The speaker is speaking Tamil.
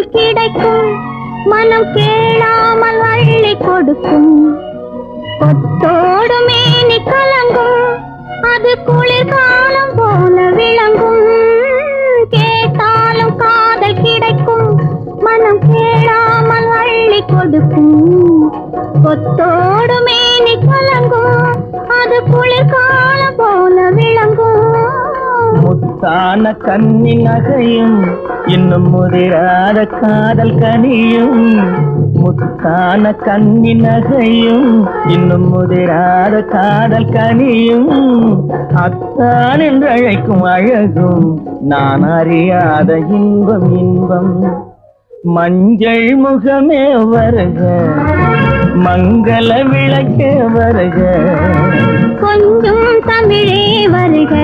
காதல் கிடைக்கும் மனம் கேளாமல் அள்ளி கொடுக்கும் கொத்தோடு மேனி கலங்கும் அது குளிர்காலம் போல விளங்கும் கேட்டாலும் காதல் கிடைக்கும் மனம் கேளாமல் அள்ளி கொடுக்கும் கொத்தோடு மேனி கலங்கும் அது குளிர்காலம் போல விளங்கும் முத்தான கன்னி நகையும் இன்னும் முதிராத காதல் கனியும் முத்தான கன்னி நகையும் இன்னும் முதிராத காதல் கனியும் அத்தான் என்று அழைக்கும் அழகும் நான் அறியாத இன்பம் இன்பம் மஞ்சள் முகமே வருக மங்கள விளக்கே வருக கொஞ்சம் தமிழே வருக